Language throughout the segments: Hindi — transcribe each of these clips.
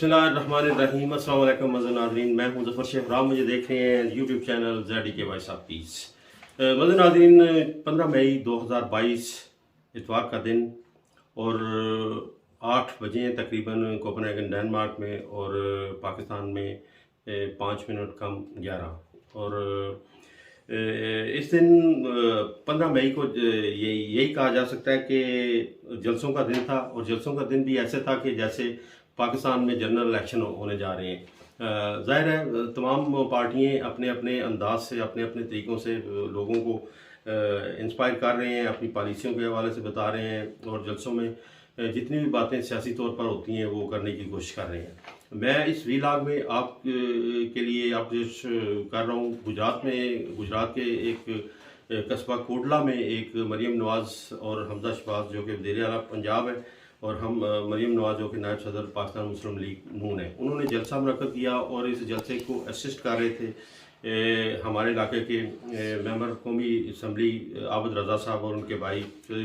बिस्मिल्लाहिर्रहमानिर्रहीम। अस्सलाम वालेकुम मज़े नाज़रीन, मैं हूं ज़फ़र शेख राम। मुझे देख रहे हैं YouTube channel ZDK voice of peace. मज़े नाज़रीन, 15 मई 2022 इतवार का दिन और 8 बजे तकरीबन कोपेनहेगन डेनमार्क में और पाकिस्तान में 5 मिनट कम 11 और इस दिन 15 मई को यही कहा जा सकता है कि जलसों का दिन था। और जलसों का दिन भी ऐसे था कि जैसे पाकिस्तान में जनरल इलेक्शन होने जा रहे हैं। जाहिर है तमाम पार्टियां अपने अपने अंदाज से अपने अपने तरीक़ों से लोगों को इंस्पायर कर रहे हैं, अपनी पॉलिसियों के हवाले से बता रहे हैं और जलसों में जितनी भी बातें सियासी तौर पर होती हैं वो करने की कोशिश कर रहे हैं। मैं इस वीलॉग में आप के लिए आप कर रहा हूँ गुजरात के एक कस्बा कोटला में एक मरीम नवाज़ और हमजा शहबाज जो कि वज़ीर आला पंजाब है और हम मरीम नवाज़ जो कि नायब सदर पाकिस्तान मुस्लिम लीग नून है, उन्होंने जलसा मुनक़्क़द किया और इस जलसे को असिस्ट कर रहे थे हमारे इलाके के मेंबर कौमी असम्बली आबद रज़ा साहब और उनके भाई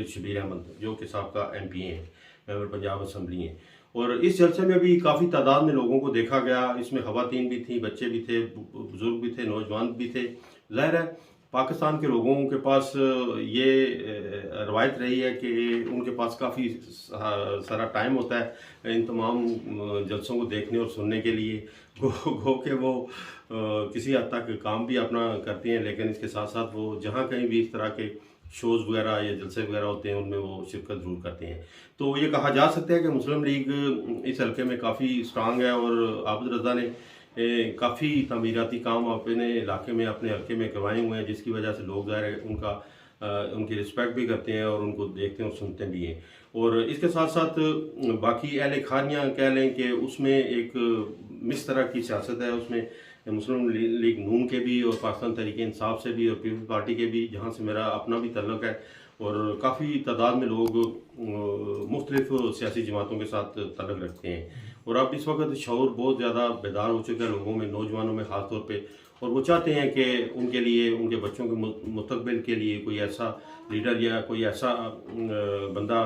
शबीर अहमद जो कि साबका MP हैं, मेंबर पंजाब असम्बली हैं। और इस जलसे में भी काफ़ी तादाद में लोगों को देखा गया। इसमें ख़वातीन भी थी, बच्चे भी थे, बुज़ुर्ग भी थे, नौजवान भी थे। ज़ाहिर है पाकिस्तान के लोगों के पास ये रवायत रही है कि उनके पास काफ़ी सारा टाइम होता है इन तमाम जलसों को देखने और सुनने के लिए। गो के वो किसी हद तक काम भी अपना करती हैं, लेकिन इसके साथ साथ वो जहाँ कहीं भी इस तरह के शोज़ वगैरह या जलसे वगैरह होते हैं उनमें वो शिरकत ज़रूर करते हैं। तो ये कहा जा सकता है कि मुस्लिम लीग इस हल्के में काफ़ी स्ट्रांग है और आबद रज़ा ने काफ़ी तमीराती काम अपने इलाके में अपने हल्के में करवाए हुए हैं, जिसकी वजह से लोग ज़ाहिर है उनकी रिस्पेक्ट भी करते हैं और उनको देखते हैं और सुनते भी हैं। और इसके साथ साथ बाकी अहले खानियाँ कह लें कि उसमें एक मिस तरह की सियासत है। उसमें मुस्लिम लीग नून के भी और पाकिस्तान तहरीक इंसाफ से भी और पीपल्स पार्टी के भी, जहाँ से मेरा अपना भी तल्लुक़ है, और काफ़ी तादाद में लोग मुख्तलिफ सियासी जमातों के साथ तल्लुक़ रखते हैं। और अब इस वक्त शऊर बहुत ज़्यादा बेदार हो चुका है लोगों में, नौजवानों में ख़ास तौर पे, और वो चाहते हैं कि उनके लिए, उनके बच्चों के मुस्तक़बिल के लिए कोई ऐसा लीडर या कोई ऐसा बंदा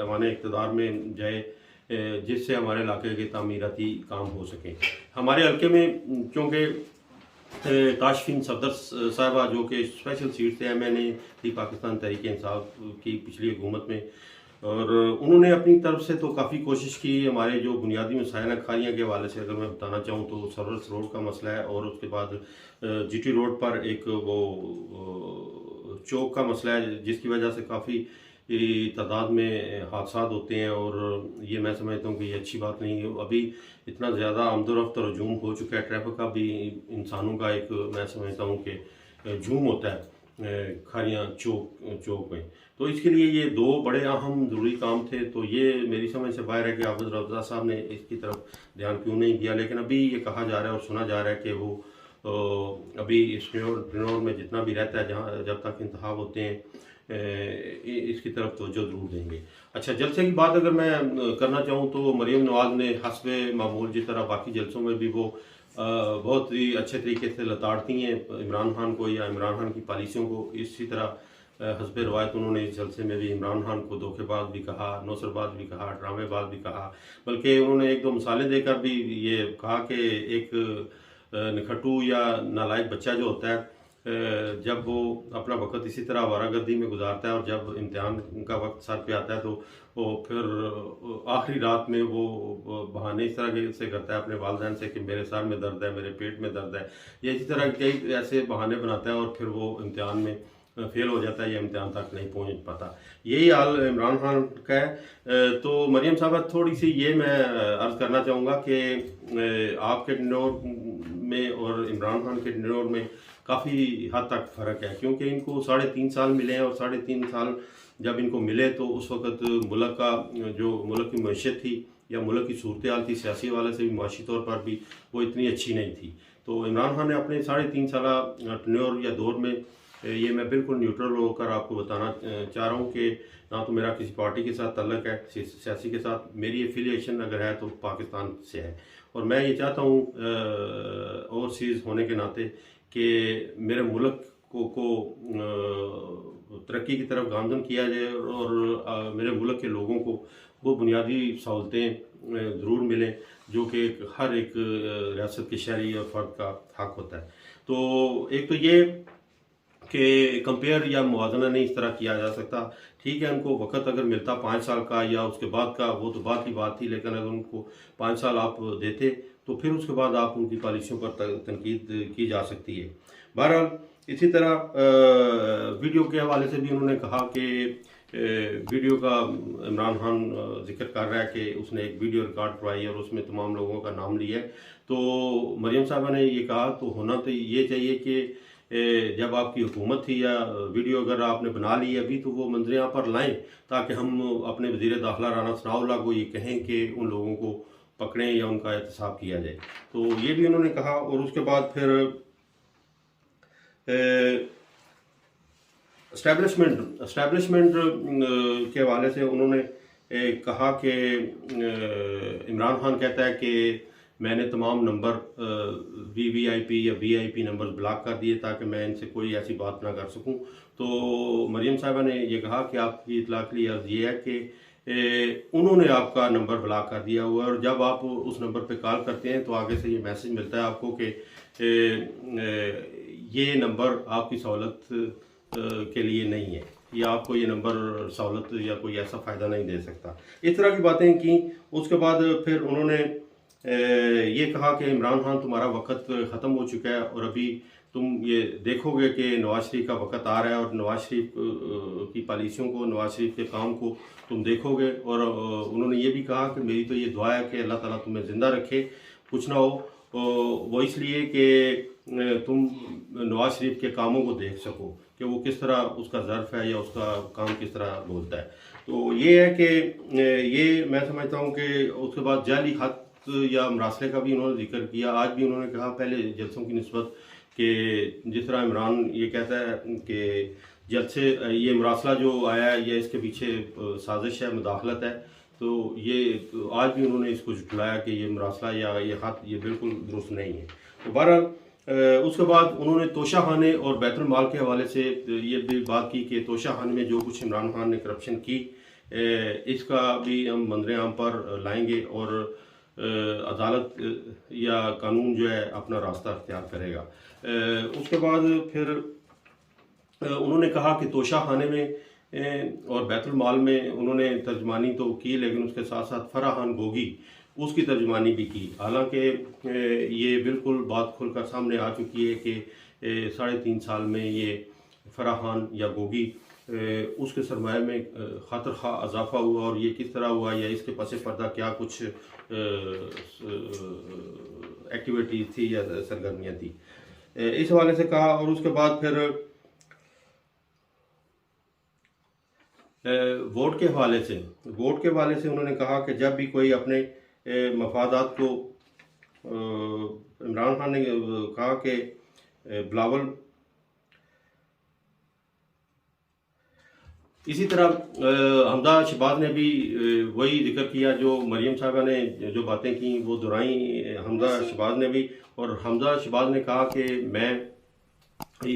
अवाने इक़्तिदार में जाए जिससे हमारे इलाके के तामीराती काम हो सकें। हमारे हल्के में चूँकि ताशफीन सफदर साहबा जो कि स्पेशल सीट थे MNA थी पाकिस्तान तहरीक इंसाफ की पिछली हुकूमत में, और उन्होंने अपनी तरफ से तो काफ़ी कोशिश की। हमारे जो बुनियादी मसाइल हैं खानिया के हवाले से अगर मैं बताना चाहूँ तो सरवरस रोड का मसला है, और उसके बाद GT रोड पर एक वो चौक का मसला है जिसकी वजह से काफ़ी तादाद में हादसा होते हैं। और ये मैं समझता हूँ कि ये अच्छी बात नहीं है। अभी इतना ज़्यादा आमदोरफ्त और हजूम हो चुका है ट्रैफिक का भी, इंसानों का एक मैं समझता हूँ कि हजूम होता है खानिया चौक में। तो इसके लिए ये दो बड़े अहम ज़रूरी काम थे। तो ये मेरी समझ से बाहर है कि आबद रज़ा साहब ने इसकी तरफ ध्यान क्यों नहीं दिया। लेकिन अभी ये कहा जा रहा है और सुना जा रहा है कि वो अभी इस टेनोर में जितना भी रहता है, जहाँ जब तक इंतखाब होते हैं, इसकी तरफ तवज्जो ज़रूर देंगे। अच्छा, जलसे की बात अगर मैं करना चाहूँ तो मरीम नवाज़ ने हस्बे मामूल जिस तरह बाकी जलसों में भी वो बहुत ही अच्छे तरीके से लताड़ती हैं इमरान खान को या इमरान खान की पॉलिसियों को। इसी तरह हस्बे रवायत उन्होंने इस जलसे में भी इमरान खान को धोखेबाज भी कहा, नौसरबाज भी कहा, ड्रामेबाज भी कहा, बल्कि उन्होंने एक दो मिसालें देकर भी ये कहा कि एक निखट्टू या नालायक बच्चा जो होता है जब वो अपना वक्त इसी तरह आवारागर्दी में गुजारता है और जब इम्तिहान का वक्त सर पे आता है तो वो फिर आखिरी रात में वो बहाने इस तरह से करता है अपने वालिदैन से कि मेरे सर में दर्द है, मेरे पेट में दर्द है, या इसी तरह कई ऐसे बहाने बनाता है और फिर वो इम्तिहान में फेल हो जाता है या इम्तिहान तक नहीं पहुंच पाता। यही हाल इमरान खान का है। तो मरीम साहब थोड़ी सी ये मैं अर्ज़ करना चाहूँगा कि आपके टेन्योर में और इमरान खान के टेन्योर में काफ़ी हद तक फ़र्क है, क्योंकि इनको 3.5 साल मिले हैं और 3.5 साल जब इनको मिले तो उस वक़्त मुल्क का जो मुल्क की मईशत थी या मुल्क की सूरत हाल थी सियासी हवाले से भी, माशी तौर पर भी वो इतनी अच्छी नहीं थी। तो इमरान खान ने अपने 3.5 साल टेन्योर या दौर में, ये मैं बिल्कुल न्यूट्रल होकर आपको बताना चाह रहा हूँ कि ना तो मेरा किसी पार्टी के साथ तल्लक है सियासी के साथ, मेरी एफिलिएशन अगर है तो पाकिस्तान से है। और मैं ये चाहता हूँ ओवरसीज़ होने के नाते कि मेरे मुल्क को तरक्की की तरफ गामजन किया जाए और मेरे मुल्क के लोगों को वो बुनियादी सहूलतें ज़रूर मिलें, जो कि हर एक रियासत के शहरी और फ़र्द का हक़ होता है। तो एक तो ये कि कंपेयर या मुवाज़ना नहीं इस तरह किया जा सकता। ठीक है, उनको वक़्त अगर मिलता 5 साल का या उसके बाद का, वो तो बात की बात थी, लेकिन अगर उनको 5 साल आप देते तो फिर उसके बाद आप उनकी पॉलिसियों पर तनकीद की जा सकती है। बहरहाल इसी तरह वीडियो के हवाले से भी उन्होंने कहा कि वीडियो का इमरान खान ज़िक्र कर रहा है कि उसने एक वीडियो रिकॉर्ड करवाई और उसमें तमाम लोगों का नाम लिया है। तो मरियम साहबा ने ये कहा तो होना तो ये चाहिए कि जब आपकी हुकूमत थी या वीडियो अगर आपने बना ली अभी तो वो मंजर यहाँ पर लाएं, ताकि हम अपने वज़ीर दाखिला राना सनाउल्लाह को ये कहें कि उन लोगों को पकड़ें या उनका एहतसाब किया जाए। तो ये भी उन्होंने कहा। और उसके बाद फिर एस्टैब्लिशमेंट के हवाले से उन्होंने कहा कि इमरान खान कहता है कि मैंने तमाम नंबर VVIP या VIP नंबर ब्लॉक कर दिए ताकि मैं इनसे कोई ऐसी बात ना कर सकूं। तो मरियम साहबा ने ये कहा कि आपकी इत्तला के लिए अर्ज़ ये है कि उन्होंने आपका नंबर ब्लॉक कर दिया हुआ है और जब आप उस नंबर पे कॉल करते हैं तो आगे से ये मैसेज मिलता है आपको कि ये नंबर आपकी सहूलत के लिए नहीं है या आपको ये नंबर सहूलत या कोई ऐसा फ़ायदा नहीं दे सकता। इस तरह की बातें की। उसके बाद फिर उन्होंने ये कहा कि इमरान खान तुम्हारा वक्त ख़त्म हो चुका है और अभी तुम ये देखोगे कि नवाज शरीफ का वक्त आ रहा है और नवाज शरीफ की पॉलिसियों को, नवाज शरीफ के काम को तुम देखोगे। और उन्होंने ये भी कहा कि मेरी तो ये दुआ है कि अल्लाह ताला तुम्हें ज़िंदा रखे, कुछ ना हो, वो इसलिए कि तुम नवाज शरीफ के कामों को देख सको कि वो किस तरह उसका ज़र्फ़ है या उसका काम किस तरह बोलता है। तो ये है कि ये मैं समझता हूँ कि उसके बाद जाली खत या मरासले का भी उन्होंने जिक्र किया। आज भी उन्होंने कहा पहले जलसों की निस्बत कि जिस तरह इमरान ये कहता है कि जलसे ये मरासला जो आया है ये इसके पीछे साजिश है, मुदाखलत है, तो ये आज भी उन्होंने इसको झुठलाया कि ये मरासला या ये खत ये बिल्कुल दुरुस्त नहीं है। तो बहरहाल उसके बाद उन्होंने तोशा खाने और बैतुल माल के हवाले से ये भी बात की कि तोशा खाने में जो कुछ इमरान खान ने करप्शन की इसका भी हम मंजर आम पर लाएंगे और अदालत या कानून जो है अपना रास्ता अख्तियार करेगा। उसके बाद फिर उन्होंने कहा कि तोशा खाने में और बैतुल माल में उन्होंने तर्जमानी तो की, लेकिन उसके साथ साथ फराहान गोगी उसकी तर्जमानी भी की। हालांकि ये बिल्कुल बात खुलकर सामने आ चुकी है कि 3.5 साल में ये फराहान या गोगी उसके सरमाए में खातर खा इजाफा हुआ और ये किस तरह हुआ या इसके पसे पर्दा क्या कुछ एक्टिविटीज़ थी या सरगर्मियाँ थी, इस हवाले से कहा। और उसके बाद फिर वोट के हवाले से उन्होंने कहा कि जब भी कोई अपने मफादात को इमरान खान ने कहा कि बिलावल, इसी तरह हमजा शहबाज ने भी वही जिक्र किया जो मरियम साहबा ने जो बातें की वो दोहराई हमजा शहबाज ने भी। और हमजा शहबाज ने कहा कि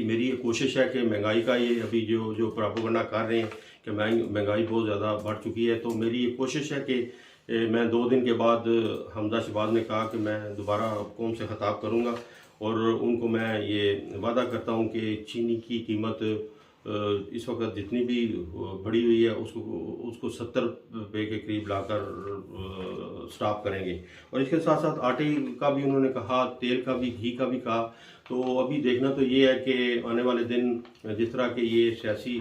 मेरी ये कोशिश है कि महंगाई का ये अभी जो प्रोपेगेंडा कर रहे हैं कि महंगाई बहुत ज़्यादा बढ़ चुकी है, तो मेरी ये कोशिश है कि मैं 2 दिन के बाद हमजा शहबाज ने कहा कि मैं दोबारा कौम से ख़िताब करूँगा और उनको मैं ये वादा करता हूँ कि चीनी की कीमत इस वक्त जितनी भी बढ़ी हुई है उसको 70 रुपये के करीब लाकर स्टॉप करेंगे। और इसके साथ साथ आटे का भी उन्होंने कहा, तेल का भी, घी का भी कहा। तो अभी देखना तो ये है कि आने वाले दिन जिस तरह के ये सियासी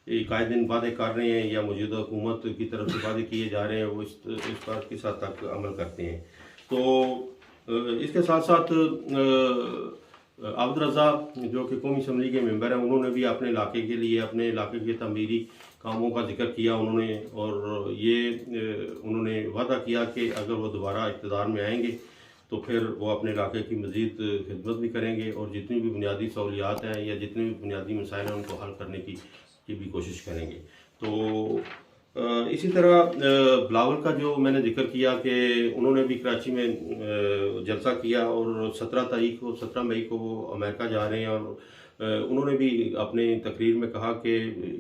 कायदे वादे कर रहे हैं या मौजूदा हुकूमत की तरफ से वादे किए जा रहे हैं वो इस पर किस हद तक अमल करते हैं। तो इसके साथ साथ अब्दुल रज़ा जो कि कौमी असम्बली के मेंबर हैं उन्होंने भी अपने इलाके के लिए अपने इलाके के तमीरी कामों का जिक्र किया उन्होंने। और ये उन्होंने वादा किया कि अगर वो दोबारा इक़्तिदार में आएंगे तो फिर वो अपने इलाके की मज़ीद खिदमत भी करेंगे और जितनी भी बुनियादी सहूलियात हैं या जितने भी बुनियादी मसाइल हैं उनको हल करने की भी कोशिश करेंगे। तो इसी तरह बिलावल का जो मैंने जिक्र किया कि उन्होंने भी कराची में जलसा किया और 17 मई को वो अमेरिका जा रहे हैं और उन्होंने भी अपने तकरीर में कहा कि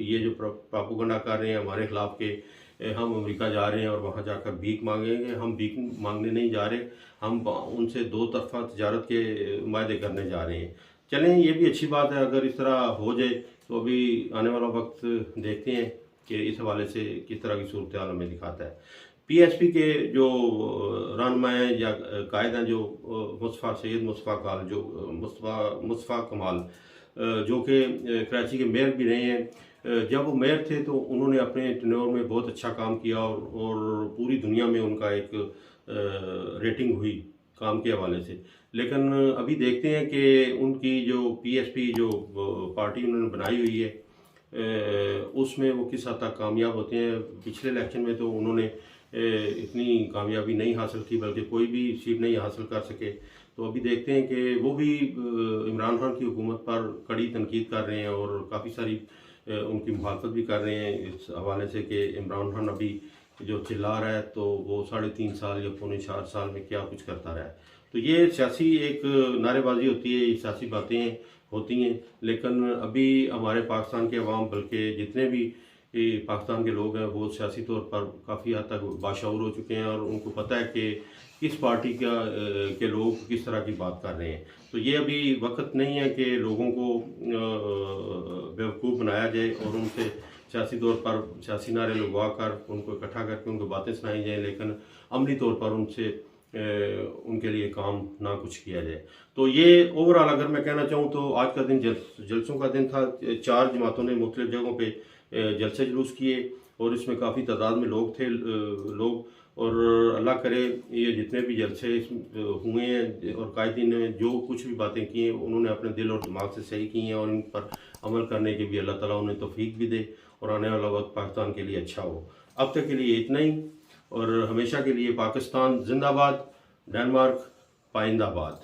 ये जो प्रोपेगेंडा कर रहे हैं हमारे ख़िलाफ़ के हम अमेरिका जा रहे हैं और वहाँ जाकर भीख मांगेंगे। हम भीख मांगने नहीं जा रहे, हम उनसे दो तरफा तजारत के वायदे करने जा रहे हैं। चलें, ये भी अच्छी बात है अगर इस तरह हो जाए। तो अभी आने वाला वक्त देखते हैं कि इस हवाले से किस तरह की सूरत हाल हमें दिखाता है। पीएसपी के जो रहनुमा हैं या कायद हैं, जो मुस्तफ़ा सैयद मुस्तफ़ा काल, जो मुस्तफ़ा कमाल, जो कि कराची के मेयर भी रहे हैं। जब वो मेयर थे तो उन्होंने अपने टेन्योर में बहुत अच्छा काम किया और पूरी दुनिया में उनका एक रेटिंग हुई काम के हवाले से। लेकिन अभी देखते हैं कि उनकी जो पीएसपी जो पार्टी उन्होंने बनाई हुई है उसमें वो किस हद तक कामयाब होते हैं। पिछले इलेक्शन में तो उन्होंने इतनी कामयाबी नहीं हासिल की, बल्कि कोई भी सीट नहीं हासिल कर सके। तो अभी देखते हैं कि वो भी इमरान खान की हुकूमत पर कड़ी तनकीद कर रहे हैं और काफ़ी सारी उनकी मुखालफत भी कर रहे हैं इस हवाले से कि इमरान खान अभी जो चिल्ला रहा है तो वो 3.5 साल या 4.25 साल में क्या कुछ करता रहा है। तो ये सियासी एक नारेबाजी होती है, ये सियासी बातें होती हैं। लेकिन अभी हमारे पाकिस्तान के अवाम, बल्कि जितने भी पाकिस्तान के लोग हैं, वो सियासी तौर पर काफ़ी हद तक बाशऊर हो चुके हैं और उनको पता है कि किस पार्टी के लोग किस तरह की बात कर रहे हैं। तो ये अभी वक्त नहीं है कि लोगों को बेवकूफ़ बनाया जाए और उनसे सियासी तौर पर सियासी नारे लगवा कर उनको इकट्ठा करके उनको बातें सुनाई जाए, लेकिन अमली तौर पर उनसे उनके लिए काम ना कुछ किया जाए। तो ये ओवरऑल अगर मैं कहना चाहूँ तो आज का दिन जलसों का दिन था। 4 जमातों ने मुख्तलिफ जगहों पे जलसे जुलूस किए और इसमें काफ़ी तादाद में लोग थे और अल्लाह करे ये जितने भी जलसे हुए हैं और कायदीन ने जो कुछ भी बातें की हैं उन्होंने अपने दिल और दिमाग से सही की हैं और इन पर अमल करने के भी अल्लाह ताला उन्हें तौफीक भी दे और आने वाला वक्त पाकिस्तान के लिए अच्छा हो। अब तक के लिए इतना ही और हमेशा के लिए पाकिस्तान जिंदाबाद, डेनमार्क पाइंदाबाद।